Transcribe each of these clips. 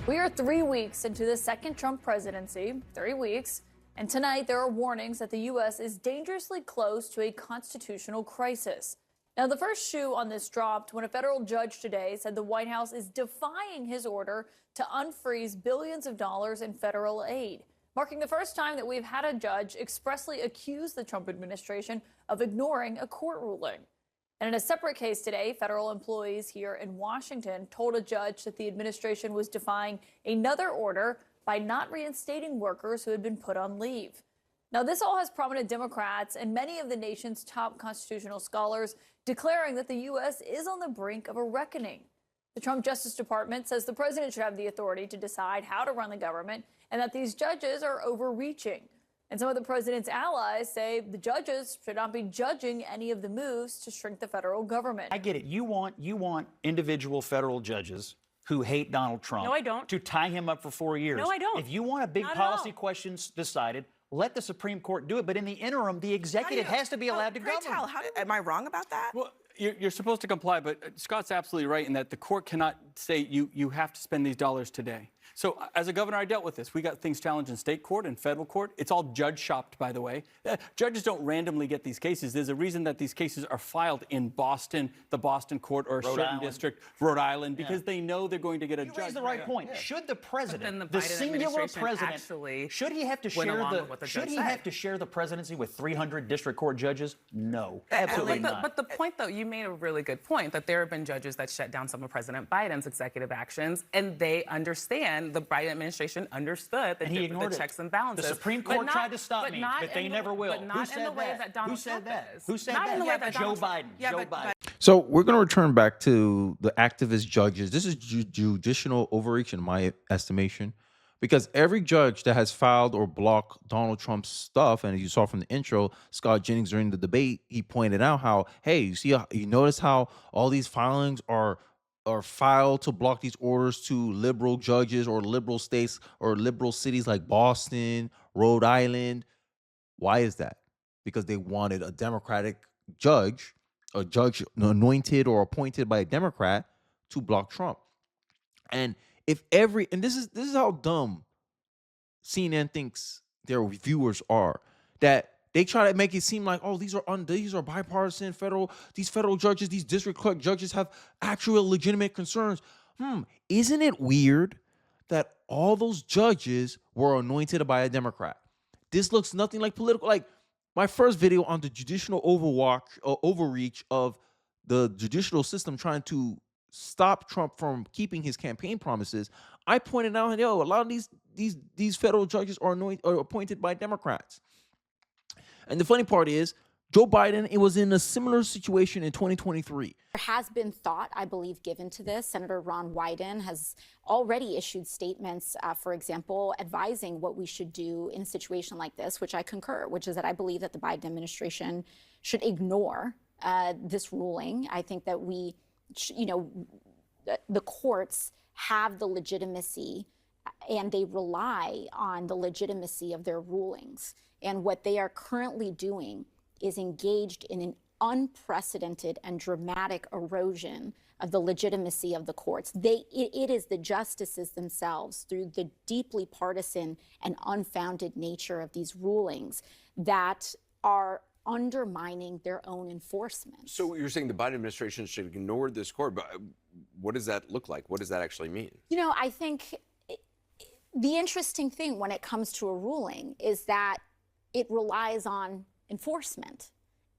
We are 3 weeks into the second Trump presidency, 3 weeks, and tonight there are warnings that the U.S. is dangerously close to a constitutional crisis. Now, the first shoe on this dropped when a federal judge today said the White House is defying his order to unfreeze billions of dollars in federal aid, marking the first time that we've had a judge expressly accuse the Trump administration of ignoring a court ruling. And in a separate case today, federal employees here in Washington told a judge that the administration was defying another order by not reinstating workers who had been put on leave. Now, this all has prominent Democrats and many of the nation's top constitutional scholars declaring that the U.S. is on the brink of a reckoning. The Trump Justice Department says the president should have the authority to decide how to run the government and that these judges are overreaching. And some of the president's allies say the judges should not be judging any of the moves to shrink the federal government. I get it. You want individual federal judges who hate Donald Trump. No, I don't. To tie him up for 4 years. No, I don't. If you want a big policy questions decided, let the Supreme Court do it. But in the interim, the executive has to be allowed to govern. Am I wrong about that? Well, you're supposed to comply, but Scott's absolutely right in that the court cannot say you have to spend these dollars today. So as a governor, I dealt with this. We got things challenged in state court and federal court. It's all judge shopped, by the way. Judges don't randomly get these cases. There's a reason that these cases are filed in Boston, the Boston court, or a certain district, Rhode Island, because they know they're going to get a judge. You raise the right point. Should the president, the singular president, should he have to share the presidency with 300 district court judges? No, absolutely not. But the point, though, you made a really good point that there have been judges that shut down some of President Biden's executive actions, and they understand. The Biden administration understood the checks and balances. The Supreme Court tried to stop me, but they never will. But not in the way that Donald Trump is. Who said that? Joe Biden. Joe Biden. So we're going to return back to the activist judges. This is judicial overreach in my estimation, because every judge that has filed or blocked Donald Trump's stuff, and as you saw from the intro, Scott Jennings during the debate, he pointed out how, hey, you notice how all these filings are filed to block these orders to liberal judges or liberal states or liberal cities like Boston, Rhode Island. Why is that? Because they wanted a Democratic judge, a judge anointed or appointed by a Democrat, to block Trump. And this is how dumb CNN thinks their viewers are, that they try to make it seem like, oh, these are bipartisan these federal judges, these district court judges have actual legitimate concerns. Isn't it weird that all those judges were anointed by a Democrat? This looks nothing like political. Like my first video on the judicial overreach of the judicial system trying to stop Trump from keeping his campaign promises, I pointed out, a lot of these federal judges are appointed by Democrats. And the funny part is, Joe Biden, it was in a similar situation in 2023. There has been thought, I believe, given to this. Senator Ron Wyden has already issued statements, for example, advising what we should do in a situation like this, which I concur, which is that I believe that the Biden administration should ignore this ruling. I think that the courts have the legitimacy and they rely on the legitimacy of their rulings. And what they are currently doing is engaged in an unprecedented and dramatic erosion of the legitimacy of the courts. It is the justices themselves, through the deeply partisan and unfounded nature of these rulings, that are undermining their own enforcement. So you're saying the Biden administration should ignore this court, but what does that look like? What does that actually mean? I think the interesting thing when it comes to a ruling is that it relies on enforcement.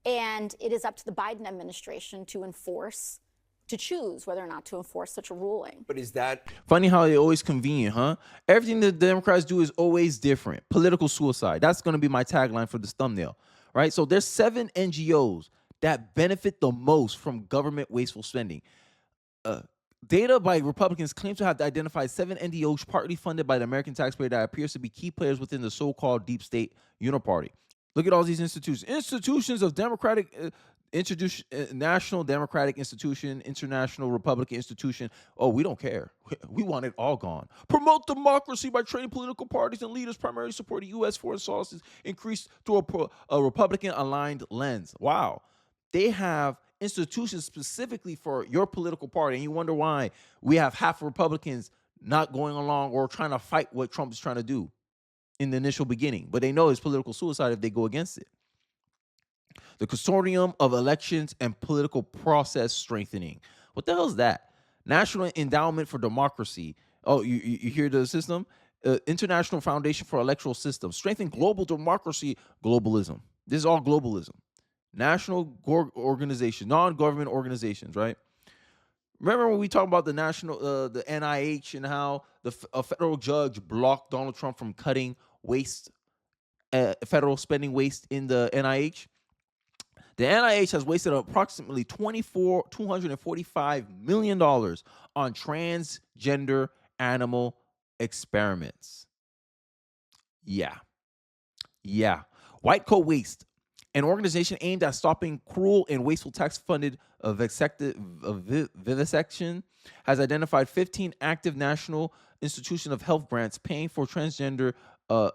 And it is up to the Biden administration to choose whether or not to enforce such a ruling. But is that funny how they always convenient, huh? Everything that the Democrats do is always different. Political suicide. That's going to be my tagline for this thumbnail, right? So there's 7 NGOs that benefit the most from government wasteful spending. Data by Republicans claims to have identified 7 NGOs partly funded by the American taxpayer that appears to be key players within the so-called deep state uniparty. Look at all these institutions. Institutions of Democratic National Democratic Institution, International Republican Institution. Oh, we don't care. We want it all gone. Promote democracy by training political parties and leaders primarily supporting U.S. foreign sources increased through a Republican-aligned lens. Wow. They have institutions specifically for your political party, and you wonder why we have half Republicans not going along or trying to fight what Trump is trying to do in the initial beginning. But they know it's political suicide if they go against it. The Consortium of Elections and Political Process Strengthening. What the hell is that? National Endowment for Democracy. Oh, you hear the system? International Foundation for Electoral Systems. Strengthen global democracy. Globalism. This is all globalism. National organizations, non-government organizations, right? Remember when we talked about the the NIH and how a federal judge blocked Donald Trump from cutting federal spending waste in the NIH? The NIH has wasted approximately $245 million on transgender animal experiments. Yeah. White Coat Waste, an organization aimed at stopping cruel and wasteful tax-funded vivisection, has identified 15 active National Institution of Health grants paying for transgender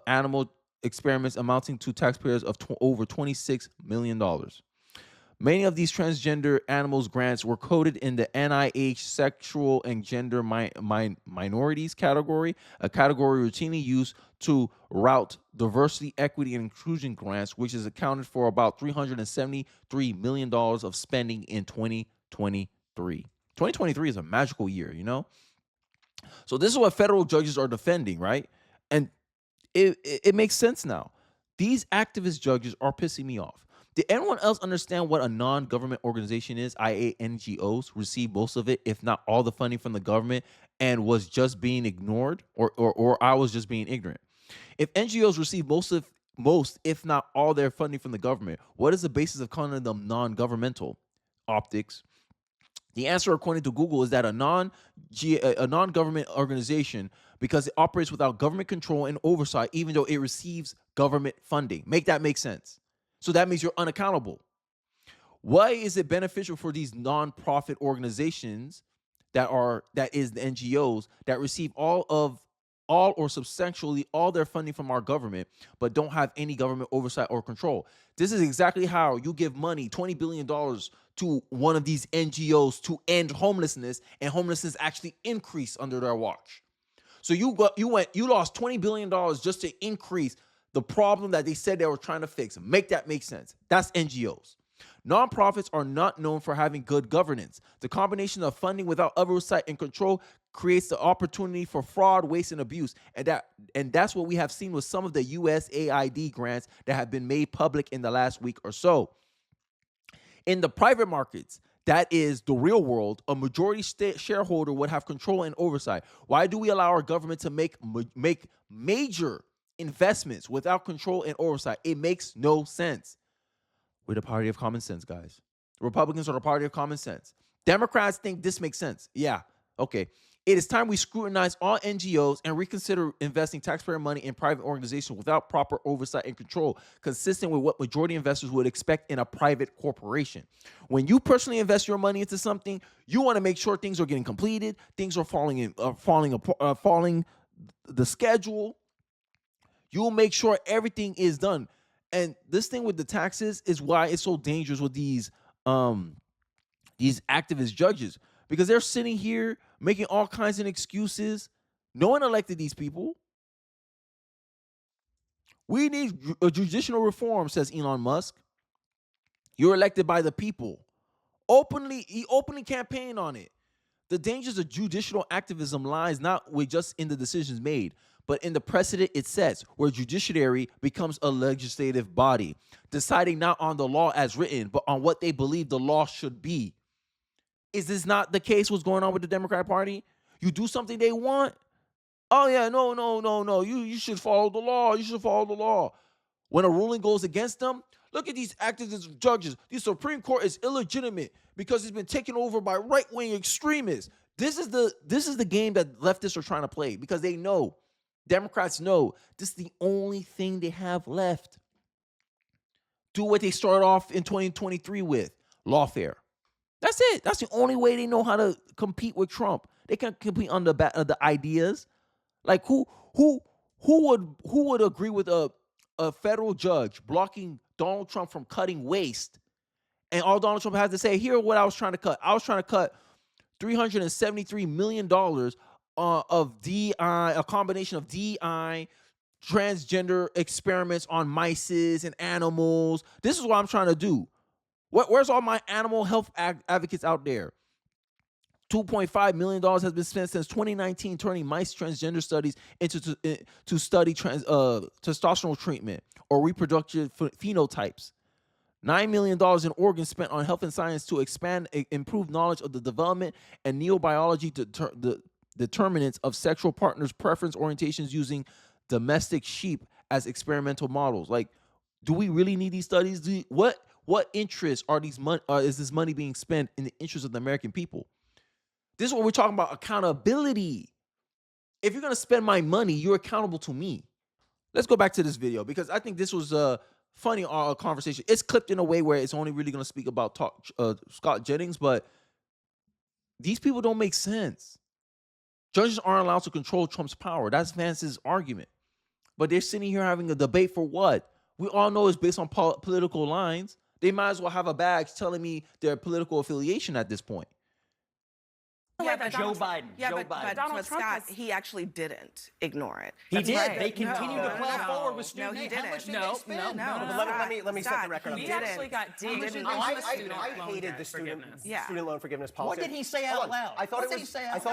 animal experiments amounting to taxpayers of over $26 million. Many of these transgender animals grants were coded in the NIH sexual and gender minorities category, a category routinely used to route diversity, equity, and inclusion grants, which is accounted for about $373 million of spending in 2023. 2023 is a magical year, you know? So this is what federal judges are defending, right? And it makes sense now. These activist judges are pissing me off. Did anyone else understand what a non-government organization is, i.e. NGOs, receive most of it, if not all the funding from the government, and was just being ignored, or I was just being ignorant? If NGOs receive most, if not all their funding from the government, what is the basis of calling them non-governmental? Optics. The answer, according to Google, is that a non-government organization because it operates without government control and oversight, even though it receives government funding. Make that make sense. So that means you're unaccountable. Why is it beneficial for these nonprofit organizations that is the NGOs that receive all or substantially all their funding from our government, but don't have any government oversight or control? This is exactly how you give money, $20 billion to one of these NGOs to end homelessness, and homelessness actually increased under their watch. So you lost $20 billion just to increase the problem that they said they were trying to fix. Make that make sense. That's NGOs. Nonprofits are not known for having good governance. The combination of funding without oversight and control creates the opportunity for fraud, waste, and abuse. And that's what we have seen with some of the USAID grants that have been made public in the last week or so. In the private markets, that is the real world, a majority shareholder would have control and oversight. Why do we allow our government to make major investments without control and oversight? It makes no sense. We're the party of common sense, guys. Republicans are the party of common sense. Democrats think this makes sense. Yeah, okay. It is time we scrutinize all NGOs and reconsider investing taxpayer money in private organizations without proper oversight and control, consistent with what majority investors would expect in a private corporation. When you personally invest your money into something, you want to make sure things are getting completed, things are following the schedule. You'll make sure everything is done. And this thing with the taxes is why it's so dangerous with these activist judges, because they're sitting here making all kinds of excuses. No one elected these people. We need a judicial reform, says Elon Musk. You're elected by the people. He openly campaigned on it. The dangers of judicial activism lies not with just in the decisions made, but in the precedent it sets, where judiciary becomes a legislative body, deciding not on the law as written, but on what they believe the law should be. Is this not the case? What's going on with the Democrat Party? You do something they want. Oh yeah, no. You should follow the law. You should follow the law. When a ruling goes against them, look at these activist judges. The Supreme Court is illegitimate because it's been taken over by right-wing extremists. This is the game that leftists are trying to play, because they know, Democrats know, this is the only thing they have left. Do what they started off in 2023 with, lawfare. That's it. That's the only way they know how to compete with Trump. They can compete on the ideas. Like who would agree with a federal judge blocking Donald Trump from cutting waste, and all Donald Trump has to say, here what I was trying to cut. I was trying to cut $373 million of DI, a combination of DI, transgender experiments on mice and animals. This is what I'm trying to do. Where's all my animal health advocates out there? $2.5 million has been spent since 2019 turning mice transgender studies to study testosterone treatment or reproductive phenotypes. $9 million in organs spent on health and science to expand, improve knowledge of the development and neurobiology the determinants of sexual partners' preference orientations using domestic sheep as experimental models. Like, do we really need these studies? What interests are these is this money being spent in the interest of the American people? This is what we're talking about, accountability. If you're gonna spend my money, you're accountable to me. Let's go back to this video because I think this was a funny conversation. It's clipped in a way where it's only really gonna speak about Scott Jennings, but these people don't make sense. Judges aren't allowed to control Trump's power. That's Vance's argument. But they're sitting here having a debate for what? We all know it's based on political lines. They might as well have a badge telling me their political affiliation at this point. Yeah, but Joe Biden. Yeah, Joe but Biden. Donald Trump, Scott, he actually didn't ignore it. He That's did. right. They continue to plow forward with student No, he aid. How didn't. much did they spend? No. Let me set the record He up. actually got dinged on I the student loan hated debt the student forgiveness. loan forgiveness policy. What did he say out loud? I thought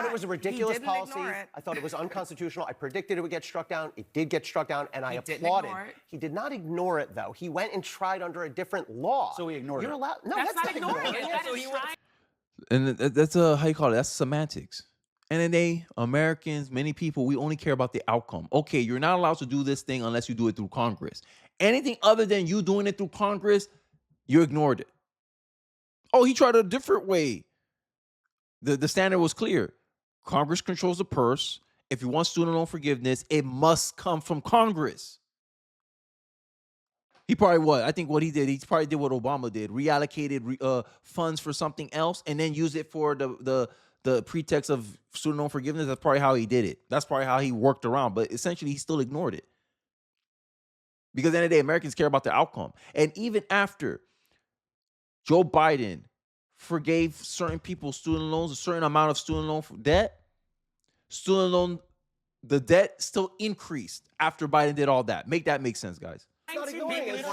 it was a ridiculous didn't policy. ignore it. I thought it was unconstitutional. I predicted it would get struck down. It did get struck down, and I didn't applauded. ignore it. He did not ignore it, though. He went and tried under a different law. So he ignored it. You're allowed. No, That's not ignoring it. That So is he trying. And that's how you call it? That's semantics. And then they, Americans, many people, we only care about the outcome. Okay, you're not allowed to do this thing unless you do it through Congress. Anything other than you doing it through Congress, you ignored it. Oh, he tried a different way. The standard was clear. Congress controls the purse. If you want student loan forgiveness, it must come from Congress. He probably what he probably did what Obama did, reallocated funds for something else and then use it for the pretext of student loan forgiveness. That's probably how he did it. That's probably how he worked around. But essentially, he still ignored it. Because at the end of the day, Americans care about the outcome. And even after Joe Biden forgave certain people student loans, a certain amount of student loan debt, the debt still increased after Biden did all that. Make that make sense, guys. Not ignoring it.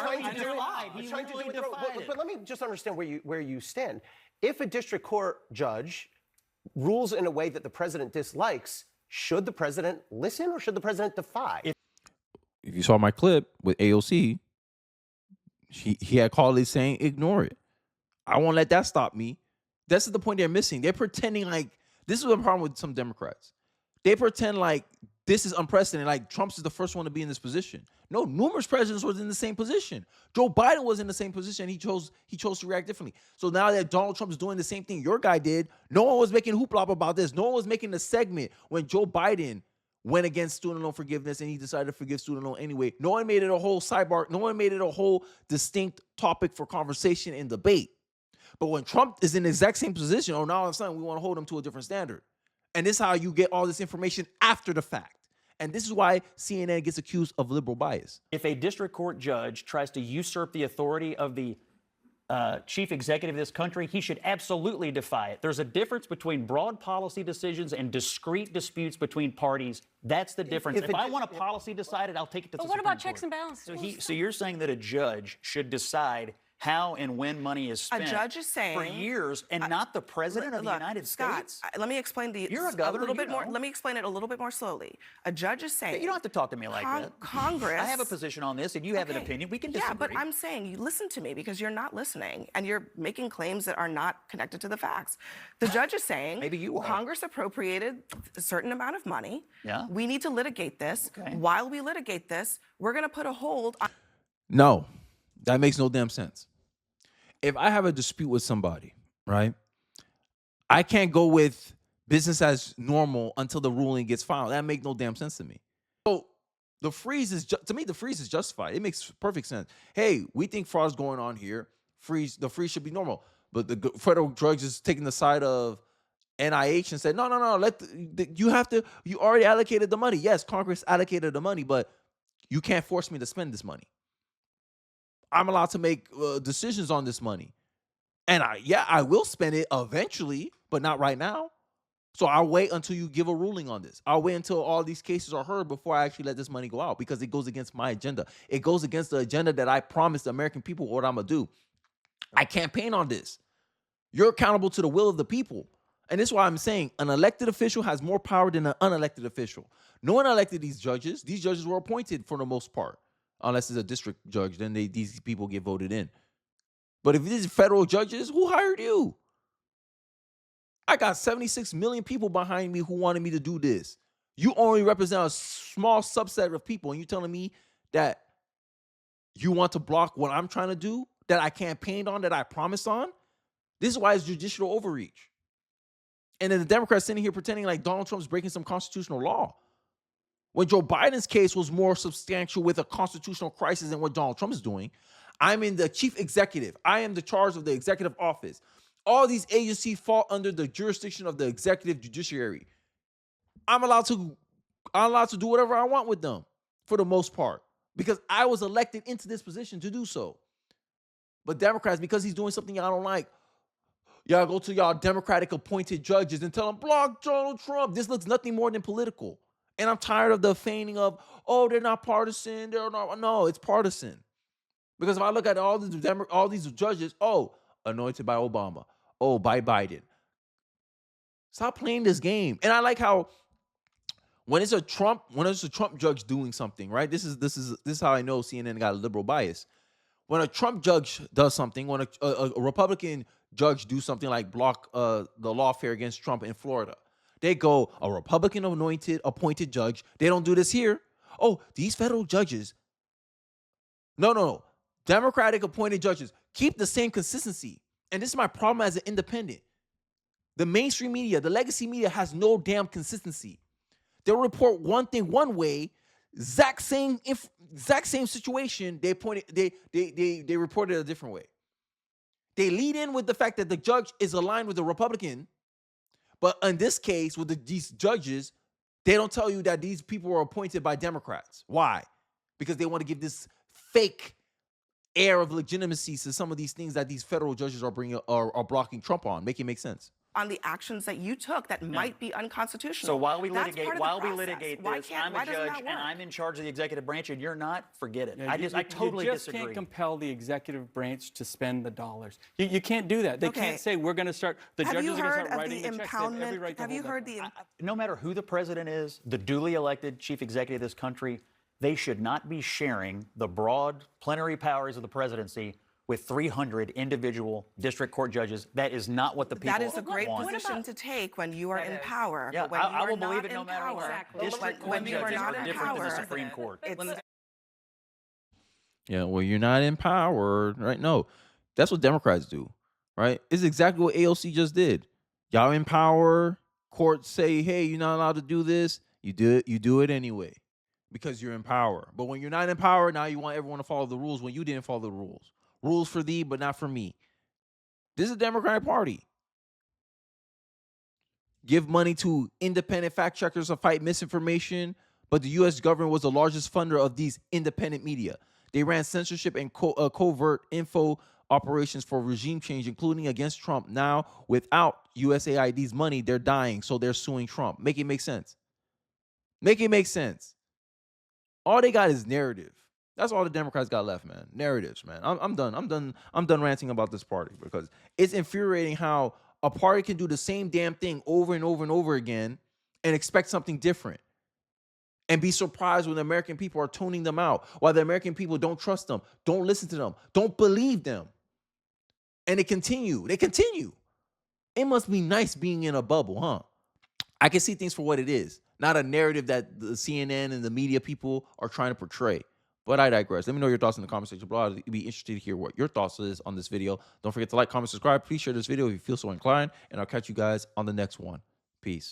But let me just understand where you stand. If a district court judge rules in a way that the president dislikes, should the president listen or should the president defy? If you saw my clip with AOC, he had called it saying, ignore it. I won't let that stop me. That's the point they're missing. They're pretending like, this is the problem with some Democrats. They pretend like this is unprecedented, like Trump's is the first one to be in this position. No, numerous presidents was in the same position. Joe Biden was in the same position. He chose to react differently. So now that Donald Trump is doing the same thing your guy did, no one was making hoopla about this. No one was making the segment when Joe Biden went against student loan forgiveness and he decided to forgive student loan anyway. No one made it a whole sidebar. No one made it a whole distinct topic for conversation and debate. But when Trump is in the exact same position, now all of a sudden we want to hold him to a different standard. And this is how you get all this information after the fact. And this is why CNN gets accused of liberal bias. If a district court judge tries to usurp the authority of the chief executive of this country, he should absolutely defy it. There's a difference between broad policy decisions and discrete disputes between parties. That's the difference. If I want a policy decided, I'll take it to the Supreme Court. But what about checks and balances? So you're saying that a judge should decide how and when money is spent A judge is saying for years, and not the president of the United Scott, States? Let me explain You're a governor, a little bit you more. know. Let me explain it a little bit more slowly. A judge is saying You don't have to talk to me like that. Congress. I have a position on this, and you have an opinion. We can disagree. Yeah, but I'm saying you listen to me because you're not listening and you're making claims that are not connected to the facts. The judge is saying Maybe you are. Congress appropriated a certain amount of money. Yeah. We need to litigate this. Okay. While we litigate this, we're going to put a hold on. No, that makes no damn sense. If I have a dispute with somebody, right, I can't go with business as normal until the ruling gets filed. That makes no damn sense to me. So the freeze is, to me, the freeze is justified. It makes perfect sense. Hey, we think fraud is going on here. The freeze should be normal. But the federal judge is taking the side of NIH and said, no, you already allocated the money. Yes, Congress allocated the money, but you can't force me to spend this money. I'm allowed to make decisions on this money. And I will spend it eventually, but not right now. So I'll wait until you give a ruling on this. I'll wait until all these cases are heard before I actually let this money go out, because it goes against my agenda. It goes against the agenda that I promised the American people what I'm going to do. I campaign on this. You're accountable to the will of the people. And this is why I'm saying an elected official has more power than an unelected official. No one elected these judges. These judges were appointed for the most part. Unless it's a district judge, then these people get voted in. But if these federal judges, who hired you? I got 76 million people behind me who wanted me to do this. You only represent a small subset of people, and you're telling me that you want to block what I'm trying to do, that I campaigned on, that I promised on? This is why it's judicial overreach. And then the Democrats sitting here pretending like Donald Trump's breaking some constitutional law, when Joe Biden's case was more substantial with a constitutional crisis than what Donald Trump is doing. I'm in the chief executive. I am the charge of the executive office. All these agencies fall under the jurisdiction of the executive judiciary. I'm allowed to do whatever I want with them for the most part, because I was elected into this position to do so. But Democrats, because he's doing something y'all don't like, y'all go to y'all Democratic appointed judges and tell them, block Donald Trump. This looks nothing more than political. And I'm tired of the feigning of, oh, they're not partisan. They're not. No, it's partisan. Because if I look at all these judges, oh, anointed by Obama. Oh, by Biden. Stop playing this game. And I like how when it's a Trump judge doing something, right? This is how I know CNN got a liberal bias. When a Trump judge does something, when a Republican judge do something like block the lawfare against Trump in Florida, they go, a Republican appointed judge. They don't do this here. Oh, these federal judges. No. Democratic appointed judges keep the same consistency. And this is my problem as an independent. The mainstream media, the legacy media has no damn consistency. They'll report one thing one way, exact same situation. They report it a different way. They lead in with the fact that the judge is aligned with the Republican, but in this case, with these judges, they don't tell you that these people were appointed by Democrats. Why? Because they want to give this fake air of legitimacy to some of these things that these federal judges are blocking Trump on. Make it make sense. On the actions that you took that might be unconstitutional. So while we litigate this, I'm a judge and I'm in charge of the executive branch, and you're not. Forget it. Yeah, I totally you just disagree. Can't compel the executive branch to spend the dollars. You can't do that. They can't say we're going to start. The judges are going to start writing the checks. They have every right to Have you heard the? No matter who the president is, the duly elected chief executive of this country, they should not be sharing the broad plenary powers of the presidency with 300 individual district court judges. That is not what the people want. That is a great position to take when you are in power. Yeah, but when I you will are believe not it no in matter power, what. District court when you are judges not are in different than the power, Supreme Court. Yeah, well, you're not empowered, right? No, that's what Democrats do, right? It's exactly what AOC just did. Y'all in power, courts say, hey, you're not allowed to do this. You do it anyway because you're in power. But when you're not in power, now you want everyone to follow the rules when you didn't follow the rules. Rules for thee, but not for me. This is the Democratic Party. Give money to independent fact checkers to fight misinformation, but the U.S. government was the largest funder of these independent media. They ran censorship and covert info operations for regime change, including against Trump. Now, without USAID's money, they're dying, so they're suing Trump. Make it make sense. Make it make sense. All they got is narrative. That's all the Democrats got left, man. Narratives, man. I'm done. I'm done ranting about this party because it's infuriating how a party can do the same damn thing over and over and over again and expect something different and be surprised when the American people are tuning them out, while the American people don't trust them, don't listen to them, don't believe them. And they continue. It must be nice being in a bubble, huh? I can see things for what it is, not a narrative that the CNN and the media people are trying to portray. But I digress. Let me know your thoughts in the comment section below. I'd be interested to hear what your thoughts is on this video. Don't forget to like, comment, subscribe. Please share this video if you feel so inclined. And I'll catch you guys on the next one. Peace.